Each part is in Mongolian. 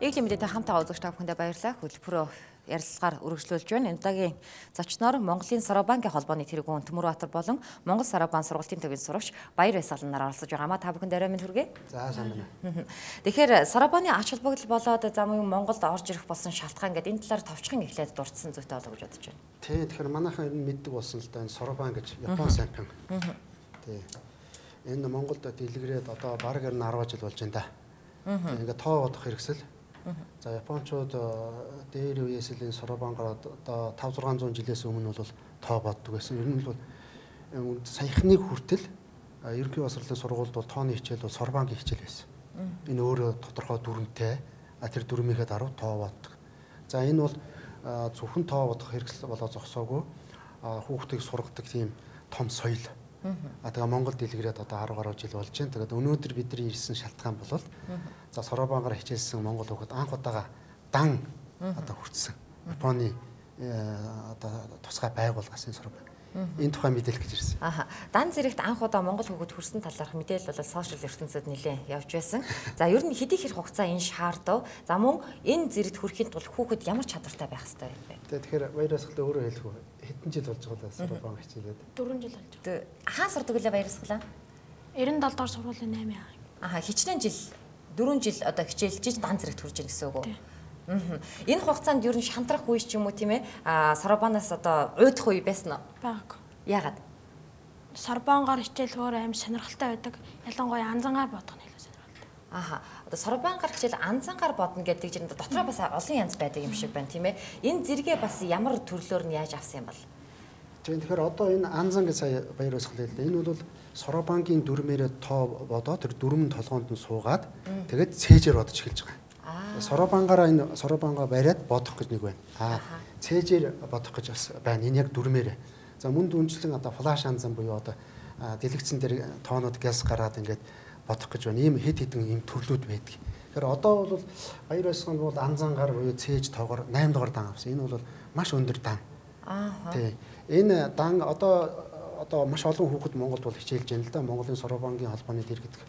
Эглийн мэдээтэй хамтаа үзэгч та бүхэндээ баярлалаа. Хөтөлбөрөөр ярилцлагаар үргэлжлүүлж байна. Удаагийн зочноор Монголын Саробанкийн холбооны тэргүүн Төмөрбаатар болон Монгол Саробан сургалтын төвийн сурагч Баяр Баясгаланаар оролцож байгаамаа та бүхэнд арай минь хүргэе. За сайн байна. Тэгэхээр Саробаны ач холбогдол болоод зам юм Монголд орж ирэх болсон шалтгаан гэдэг энэ талаар товчхон эхлээд дурдсан зүйтэй болоо гэж бодож байна. Тий, тэгэхээр манайхан энэ мэддэг болсон л да энэ Саробан гэж Япон сампин. Тий. Энэ Монголд дэлгэрээд одоо бараг 10 жил болж байна да. Ингээ тоо бодох хэрэгсэл. За Япончууд дээр үеэс л энэ Саробангаар одоо 5-600 жилээс өмнө бол тоо боддог байсан. Ер нь бол саяхныг хүртэл ерөнхий боловсролын сургуульд бол тооны хичээл бол Саробангийн хичээл байсан. Энэ өөрөө тодорхой дүрмтэй. Тэр дүрмийнхээ даруй тоо боддог. За энэ бол зөвхөн тоо бодох хэрэгсэл болоо зогсоогүй хүүхдийг сургадаг тийм том соёл. Тэгээ Монгол дэлгэрээд одоо 10 гаруй жил болж байна. Тэгээд өнөөдөр бидний ирсэн шалтгаан бол за Саробангаар хичээлсэн Монгол хүүхэд анх удаага дан одоо хүртсэн. Японы одоо тусгай байгууллагаас энэ Саробан. Энэ тухай мэдээлэл гэж ирсэн. Дан зэрэгт анх удаа Монгол хүүхэд хүрсэн талаарх мэдээлэл бол сошиал ертөнцид нэлээд явж байсан. За ер нь хэдий хэр хугацаа энэ шаардав. За мөн энэ зэрэгт хүрэхийн тулд хүүхэд ямар чадвартай байх ёстой юм бэ? Тэгэхээр Баяр Баясгалан өөрөө хэлэхгүй хэдэн жил болж байгаа Саробан хичээлээд? 4 жил болж байна. Хаа сурдаг үлээ Баяр Баясгалан? 97 дугаар сургуулийн 8 аа. Хичнээн жил 4 жил одоо хичээлж дан зэрэгт хүрж ийн гэсэн үг үү? Энэ хугацаанд ер нь шантрах үе ч юм уу тийм ээ Саробанаас одоо уйдах үе байсан уу? Баг. Яагаад? Саробангаар хичээл өөр аим сонирхолтой байдаг. Ялангуяа анзангаар бодох нь илүү сонирхолтой. Одоо Саробангаар хичээл анзангаар бодно гэдэг чинь дотроо бас олон янз байдаг юм шиг байна тийм ээ. Энэ зэрэгээ бас ямар төрлөөр нь яаж авсан юм бол? Тэгэхээр одоо энэ анзан гэж сая Баяр Баясгалан хэллээ. Энэ бол Саробангийн дүрмээрээ тоо бодоод тэр дүрмэн толгоонд нь суугаад тэгээд цээжээр бодож эхэлж байгаа. Саробангаараа энэ Саробангаа бариад бодох гэж нэг байна. Цээжээр бодох гэж бас байна. Энэ яг дүрмээрээ. За мөн дүнчлэн одоо флаш анзан буюу одоо дэлгэцэн дээр тоонууд газ гараад ингээд бодох гэж байна. Ийм хэд хэдэн ийм төрлүүд байдаг. Тэгэхээр одоо бол Баяр Баясгалан бол анзангаар буюу цээж тоогоор 8 дугаар дан авсан. Энэ бол маш өндөр дан. Тий. Энэ дан одоо маш олон хүүхэд Монголд бол хичээлж байна л да. Монголын Саробангийн холбооны дэр гэдэг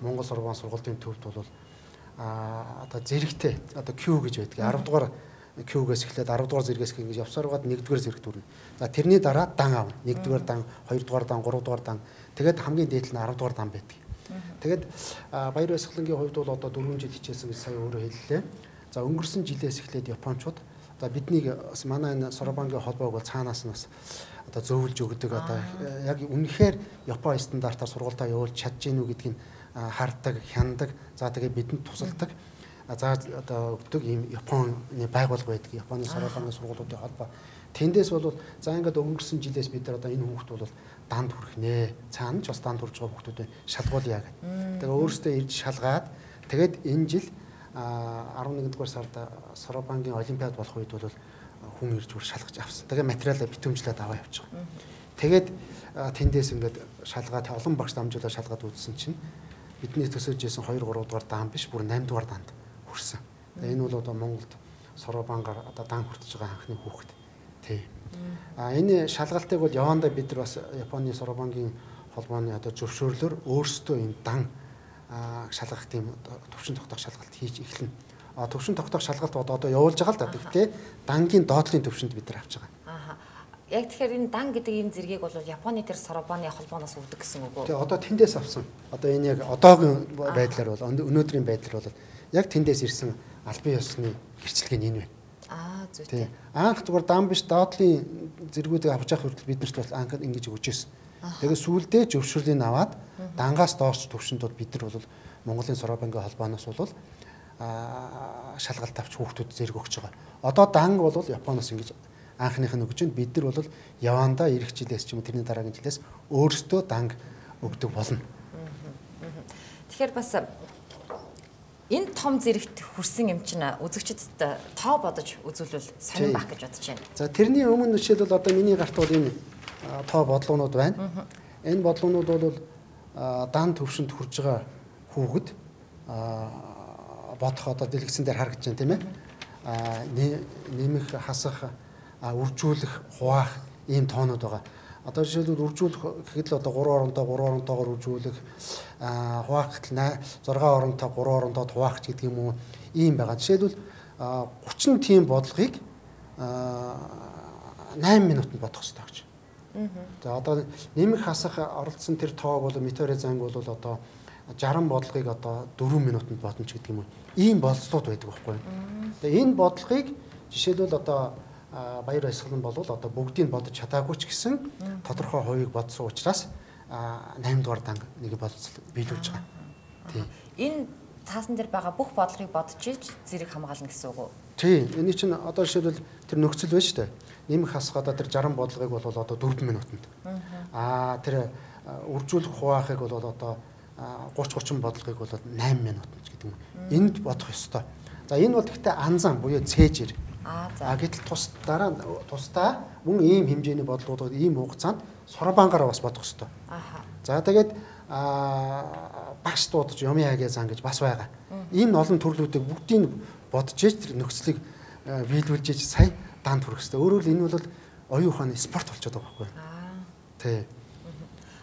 Монгол Саробан сургуулийн төвд бол одоо зэрэгтэй одоо Q гэж байдаг. 10 дугаар Q-гээс эхлээд 10 дугаар зэрэгээс ингэж явсаар байгаад 1 дугаар зэрэг дүрнэ. За тэрний дараа дан аавна. 1 дугаар дан, 2 дугаар дан, 3 дугаар дан. Тэгээд хамгийн дээд нь 10 дугаар дан байдаг. Тэгээд Баяр Баясгалангийн хувьд бол одоо 4 жил хичээсэн гэж сая өөрөө хэллээ. За өнгөрсөн жилээс эхлээд Япончууд одоо биднийг манай энэ Саробангийн холбоог бол цаанаас нь бас одоо зөөвлж өгдөг одоо яг үнэхээр Японы стандартаар сургуультаа явуулж чадж гинүү гэдгийг хардаг, хяндаг. За тэгээ бидэнд тусалдаг. За одоо өгдөг ийм Японы байгууллага байдаг. Японы Саробангийн сургуулиудын холбоо. Тэндээс бол за ингээд өнгөрсөн жилээс бид нар одоо энэ хүүхд бол данд хүрэх нэ. Цаана ч бас данд хүрж байгаа хүүхдүүдэд шалгуулъя гэдэг. Тэгээ өөрөөсөө ирж шалгаад тэгээд энэ жил 11 дугаар сард Саробангийн олимпиад болох үед бол хүн ирж бүр шалгаж авсан. Тэгээ материалаа битүүмжлээд аваа явж байгаа. Тэгээд тэндээс ингээд шалгаад олон багш дамжуулаад шалгаад үзсэн чинь бидний төсөөж исэн 2 3 дугаар дан биш бүр 8 дугаар данд хүрсэн. Тэгээ энэ бол одоо Монголд Саробангаар одоо дан хүртэж байгаа анхны хүүхэд. Тий. Энэ шалгалтыг бол явандаа бид нар бас Японы Саробангийн холбооны одоо зөвшөөрлөөр өөрсдөө энэ дан шалгах тийм төвшин тогтоох шалгалт хийж эхэлнэ. Төвшин тогтоох шалгалт одоо явуулж байгаа л да. Гэхдээ дангийн доотлын төвшөнд бид нар авч байгаа. Яг тэгэхээр энэ дан гэдэг энэ зэргийг бол Японы тэр Саробаны холбооноос өгдөг гэсэн үг үү? Тэгээ одоо тэндээс авсан. Одоо энэ яг одоогийн байдлаар бол өнөөдрийн байдлаар бол яг тэндээс ирсэн албан ёсны гэрчлэг нь энэ байна. Зүйтэй. Анх зүгээр дан биш доотлын зэргүүдийг авч явах хүртэл бид нарт бол анх ингэж өгч ирсэн. Тэгээ сүүлдээ зөвшөөрлийг аваад дангаас доош төвшөнд бол бид нар бол Монголын Саробангийн холбооноос бол шалгалт авч хүүхдүүд зэрэг өгч байгаа. Одоо дан бол Японоос ингэж анхных нь өгч, бид нар бол явандаа ирэх жилээс ч юм уу тэрний дараагийн жилээс өөрсдөө данг өгдөг болно. Тэгэхээр бас энэ том зэрэгт хүрсэн юм чинь үзэгчдэд тоо бодож үзүүлвэл сонирн байх гэж бодож байна. За тэрний өмнө жишээлбэл одоо миний гарт бол энэ тоо бодлогонууд байна. Энэ бодлогонууд бол дан төвшөнд хүрж байгаа хүүхэд бодох одоо дэлгэцэн дээр харагдаж байна тийм ээ. Нэмэх, хасах, үржүүлэх, хуваах ийм тоонууд байгаа. Одоо жишээлбэл үржүүлэх гэхэд л одоо 3 оронтойгоор үржүүлэх, хуваах гэтэл 6 оронтой 3 оронтойд хуваах гэдэг юм уу ийм байгаа. Жишээлбэл 30 тийм бодлогыг 8 минутанд бодох хэрэгтэй гэж. За одоо нэмэх хасах оролцсон тэр тоо бол метеорын занг бол одоо 60 бодлогыг одоо 4 минутанд бодно ч гэдэг юм уу. Ийм болцлууд байдаг байхгүй юу. Тэгээ энэ бодлогыг жишээлбэл одоо баяр баясгалан бол одоо бүгдийг бодож чадаагүй ч гэсэн тодорхой хувийг бодсон учраас 8 дугаар данг нэг болцол биелүүлж байгаа. Тийм. Энэ цаасан дээр байгаа бүх бодлогыг бодож иж зэрэг хамгаална гэсэн үг үү? Тийм. Эний чинь одоо жишээлбэл тэр нөхцөл байна шүү дээ. Нэмэх хасах одоо тэр 60 бодлогыг бол одоо 4 минутанд. Тэр үржүүлэх хуваахыг бол одоо 30 бодлогыг бол 8 минутанд гэдэг юм. Энд бодох ёстой. За энэ бол гэхдээ анзан буюу цээжэр. Гэтэл тусдаа мөн ийм хэмжээний бодлогууд ийм хугацаанд соробангаараа бас бодох ёстой. За тэгээд багш дуудаж юм яагээ зан гэж бас байгаа. Энэ олон төрлүүдийг бүгдийг бодож иж тэр нөхцөлийг биелүүлж иж сая данд хүрэх ёстой. Өөрөөр энэ бол оюун ухааны спорт болчиход байгаа байхгүй юу? Тий.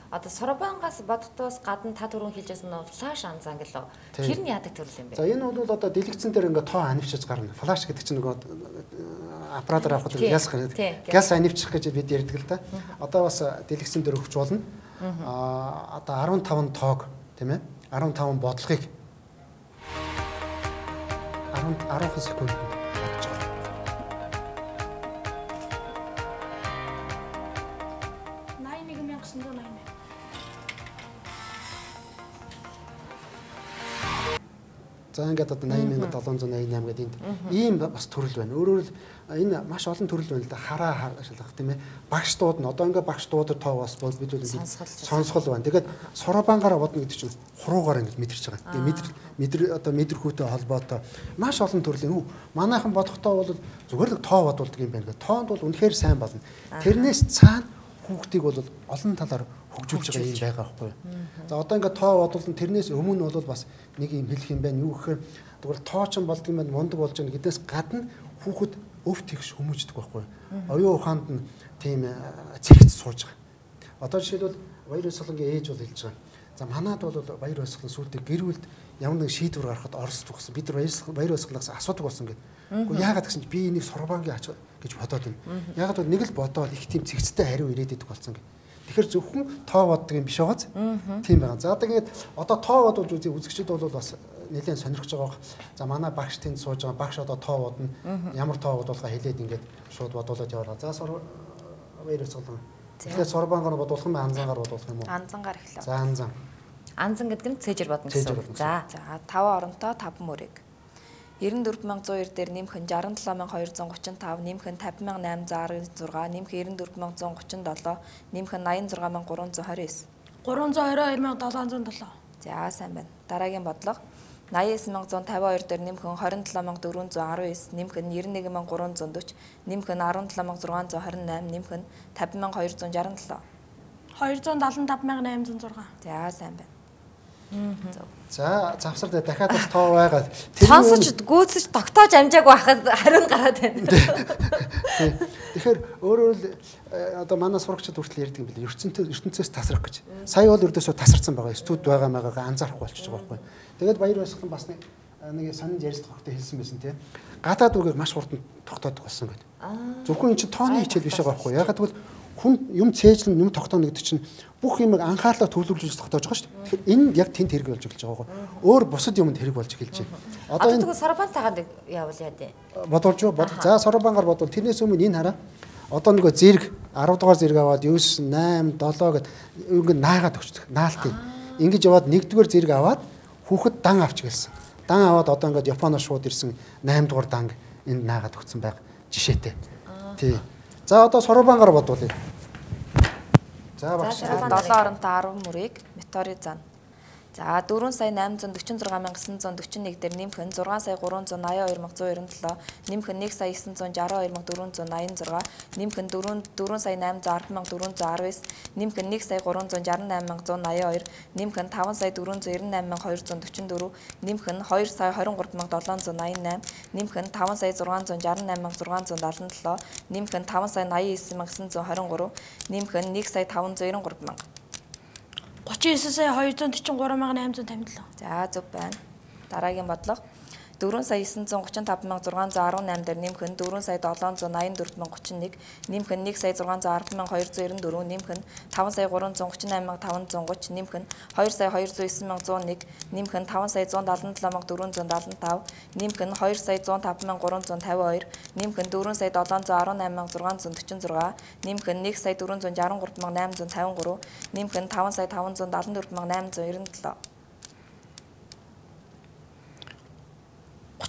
Одоо соробангаас боддоос гадна та түрүүн хэлжсэн нь флаш анзан гэлөө. Тэр нь яадаг төрөл юм бэ? За энэ бол одоо дэлгэцэн дээр ингээ тоо анивчиж гарна. Флаш гэдэг чинь нөгөө аппаратаар авах газ анивчих гэж бид ярьдаг л да. Одоо бас дэлгэцэн дээр өгч болно. Одоо 15 тоог тийм ээ 15 бодлогыг 10 секунд бодож байгаа. За ингээд одоо 80788 гэдэг энд ийм бас төрөл байна. Өөрөөр хэл энэ маш олон төрөл байна л да. Хараа шалгах тийм ээ. Багш дууд нь одоо ингээд багш дуудаар тоо бас бол бид сонсгол байна. Тэгээд соробангаараа бодно гэдэг чинь хуруугаар ингээд мэдэрч байгаа. Тэгээд одоо мэдрэхүйтэй холбоотой маш олон төрлийн манайхан бодохдоо бол зүгээр л тоо бодуулдаг юм байна. Тоонд бол үнэхээр сайн болно. Тэрнээс цаана хүүхдийг бол олон талаар хөгжүүлж байгаа юм байгаа байхгүй юу. За одоо ингээд тоо бодвол тэрнээс өмнө бол бас нэг юм хэлэх юм байна. Юу гэхээр тэгвэл тоо ч болдго юм байна, мундаг болж байгаа гэдээс гадна хүүхэд өвт тэгш хүмүүждэг байхгүй юу. Оюун ухаанд нь тийм цэгц сууж байгаа. Одоо жишээлбэл баяр баясгалангийн ээж бол хэлж байгаа. За манад бол баяр баясгалан сүлдээ гэр бүлд ямар нэг шийдвэр гаргахад оролцдог гэсэн. Бид нар баяр баясгаланаас асуудаг болсон гэдэг. Гэхдээ яагаад гэсэн чи би энийг соробангийн ач гэж бодоод байна. Яагаад бол нэг л бодоод их тийм цэгцтэй хариу ирээд идэх болсон гэх. Тэгэхээр зөвхөн тоо боддог юм биш байгааз. Тийм байгаа. За тэгээд одоо тоо бодуулж үзье үзэгчд бол бас нэлээд сонирхож байгаа. За манай багш тэнд сууж байгаа. Багш одоо тоо бодно. Ямар тоо бодуулахаа хэлээд ингээд шууд бодуулаад яваа. За баяр баясгалан. Тэгэхээр соробангаар бодуулах юм анзангаар бодуулах юм уу? Анзангаар эхлэв. За анзан. Анзан гэдэг нь цээжэр бодно гэсэн. За 5 оронтой 5 мөрийг 94102 дээр нэмэх нь 67235, нэмэх нь 50896, нэмэх 94137, нэмэх нь 86329. 322,707. За сайн байна. Дараагийн бодлого 89152 дээр нэмэх нь 27419, нэмэх нь 91340, нэмэх нь 17628, нэмэх нь 50267. 275,806. За сайн байна. За завсар дээр дахиад бас тоо байгаа. Сонсож гүйцэж тогтоож амжаагүй байхад хариу нь гараад байна. Тэгэхээр өөрөөр л одоо манай сурагчид хүртэл ярьдаг юм билээ. ертөнцөөс тасрах гэж. Сая бол ердөөсөө тасарсан байгаа. Студ байгаа маягаа анзаарахгүй болчихж байгаа байхгүй. Тэгээд баяр баясгалан бас нэг сонин ярилцлага өгтө хэлсэн байсан тийм. Гадаад үгийг маш хурдан тогтоодог болсон гэдэг. Зөвхөн энэ чинь тооны хичээл биш байгаа байхгүй. Ягаад гэвэл хүн юм цээжлэн юм тогтооно гэдэг чинь бүх юмыг анхаарлаа төвлөрүүлж тогтоож байгаа шүү дээ. Тэгэхээр энэ яг тэнд хэрэг болж эхэлж байгаа гоо. Өөр бусад юмд хэрэг болж эхэлж байна. Одоо энэ соробантайгаа явуул яа дээ. Бодолж юу? За соробангаар бодвол тэрнээс өмнө энэ хараа. Одоо нөгөө зэрэг 10 дугаар зэрэг аваад 9 8 7 гэд ингээд наагаад өгчдөг. Наалтыг. Ингэж яваад 1-р зэрэг аваад хүүхэд дан авч гэлсэн. Дан аваад одоо ингээд Японоос шууд ирсэн 8 дугаар данг энд наагаад өгсөн байг жишээтэй. Тий. За одоо соробангаар бодвол. За багш 7 оронтой 10 мөрийг метеорын зан. За 4 сая 846,941 дээр нэмэх нь 6 сая 382,197, нэмэх нь 1 сая 962,486, нэмэх нь 4 сая 810,419, нэмэх нь 1 сая 368,182, нэмэх нь 5 сая 498,244, нэмэх нь 2 сая 23,788, нэмэх нь 5 сая 668,677, нэмэх нь 5 сая 89,923, нэмэх нь 1 сая 593,000. 39 сая 243,857. За зөв байна. Дараагийн бодлого 4 сая 935,618 дээр нэмэх нь 4 сая 784,031, нэмэх нь 1 сая 610,294, нэмэх нь 5 сая 338,530, нэмэх нь 2 сая 209,101, нэмэх нь 5 сая 177,475, нэмэх нь 2 сая 105,352, нэмэх нь 4 сая 718,646, нэмэх нь 1 сая 463,853, нэмэх нь 5 сая 574,897.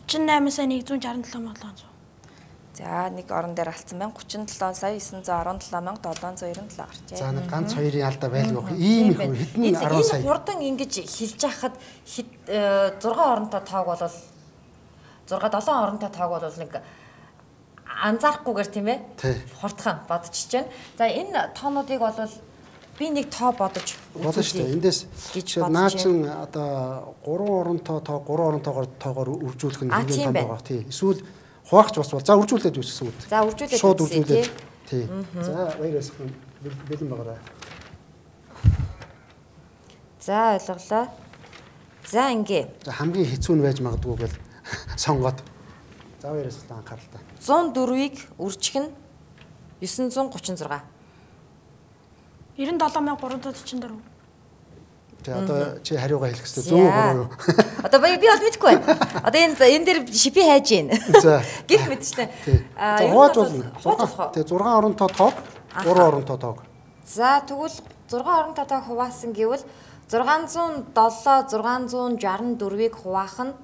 38 сая 167,700. За нэг орон дээр алдсан байна. 37 сая 917,797 гарчээ. За нэг ганц хоёрын алдаа байлгүй. Ийм их хэдэн 10 сая. Энэ хурдан ингэж хэлж яхад 6 оронтой тоог бол 6-7 оронтой тоог бол нэг анзаарахгүйгээр тийм ээ. Хурдхан бодчихж байна. За энэ тоонуудыг бол би нэг тоо бодож шүү дээ. Эндээс наа чин одоо 3 оронтой тоо 3 оронтойгоор тоогоор үржүүлэх нь хамгийн том байгаа. Тий. Эсвэл хуваахч бас бол. За үржүүлээд үссэн үү. За үржүүлээд шууд үржүүлээд. Тий. За баяраас бэлэн байгаарай. За ойлголоо. За ингээ. За хамгийн хэцүү нь байж магадгүй гэл сонгоод. За баяраас анхааралтай. 104-ийг үржих нь 936. 97,344. Тэ одоо чи хариугаа хэлэх хэрэгтэй. 100% юу? Одоо би бол мэдэхгүй байна. Одоо энэ дээр шипи хайж гин. За. Гэх мэтчлээ. За хувааж болно. Тэ 6 оронтой тоог, 3 оронтой тоог. За тэгвэл 6 оронтой тоог хуваасан гэвэл 607 664-ийг хуваах нь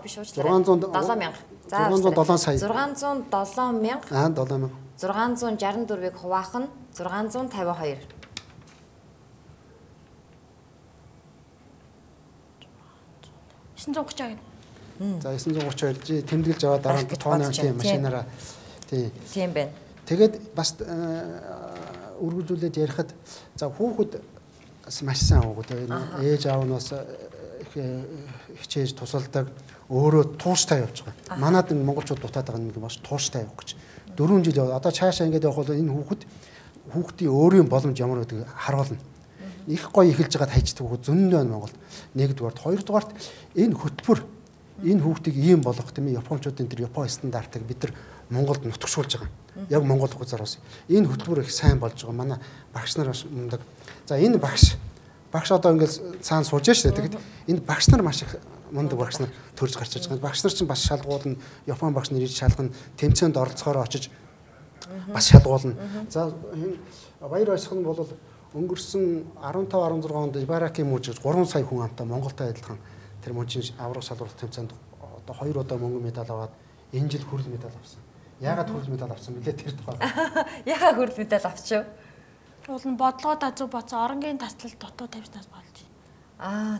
биш уучлаарай. 7000. За 607 сая. 607,000. 7000. 664-ийг хуваах нь 652. 930 гэдэг. За 932 тэмдэглэж аваад дараа нь тооны тийм машинаараа тийм байна. Тэгээд бас үргэлжлүүлээд ярихад за хүүхэд маш сайн хүүхэд ээж аав нь бас их хичээж тусалдаг өөрөө тууштай явж байгаа. Манайд энэ монголчууд дутаад байгаа нэг маш тууштай явах гэж. 4 жил яваа. Одоо цаашаа ингэж явах бол энэ хүүхдийн өөрийн боломж ямар гэдэг харуулна. Их гоё эхэлж байгаад хайчдаг хүүхэд зөндөө байна Монголд. Нэгдүгээрт, хоёрдугаарт энэ хөтөлбөр энэ хүүхдийг ийм болгох тийм ээ Япончуудын тэр Япон стандартыг бид нар Монголд нутагшуулж байгаа. Яг Монгол хугацаараас энэ хөтөлбөр их сайн болж байгаа. Манай багш нар маш мундаг. За энэ багш одоо ингээл цаана сууж штэ. Тэгэд энэ багш нар маш их мундаг багш нар төрж гарч ирж байгаа. Багш нар чинь бас шалгуулна. Япон багш нар ирж шалгана. Тэмцээнд оролцохоор очиж бас шалгуулна. За энэ баяр баясгал нь бол өнгөрсөн 15-16 онд Ибаракийн мужид 3 сая хүн амтай Монголтой адилхан тэр мужийн аврах шалралт тэмцээнд одоо 2 удаа мөнгө медаль аваад энэ жил хүрэл медаль авсан. Яагаад хүрэл медаль авсан бэлээ тэр тухай. Яагаад хүрэл медаль авчив? Уул нь бодлогоо зөв боцсон оронгийн таслал дутуу тавьснаас болж.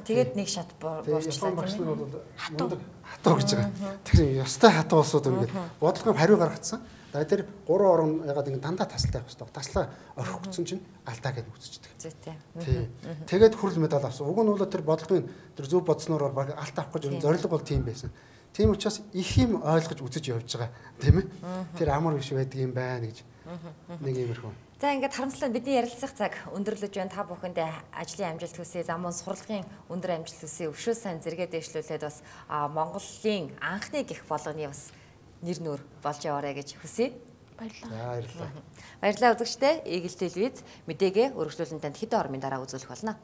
Тэгээд нэг шат буурчлаа багш нар бол мундаг хатуу гэж байгаа. Тэгэхээр ёстой хатуу усууд ингээд бодлогын хариу гаргацсан. Тэр 3 орон ягаад ингэ дандаа тасалтай байх хэрэгтэй. Таслаа орхигдсон чинь алдаа гэж үзчихдэг. Зүйтэй. Тэгээд хүрэл медаль авсан. Уг нь бол тэр бодлогын тэр зөв бодсноор баг алт авах гэж зорилго бол тийм байсан. Тийм учраас их юм ойлгож үзэж явж байгаа. Тийм ээ. Тэр амар биш байдаг юм байна гэж. Нэг иймэрхүү. За ингээд харамслаа бидний ярилцах цаг өндөрлөж байна. Та бүхэнд ажлын амжилт хүсье, замун сургалтын өндөр амжилт хүсье, өвшөө сайн зэрэгээ дэвшлүүлээд бас Монголын анхны гих болгоны бас нэр нөр болж яваарэ гэж хүсье. Баярлалаа. Баярлалаа. Баярлалаа үзэгчдээ. Eagle TV-д мэдээгээ өргөжлүүлэн танд хэдэн хормын дараа үзүүлэх болно.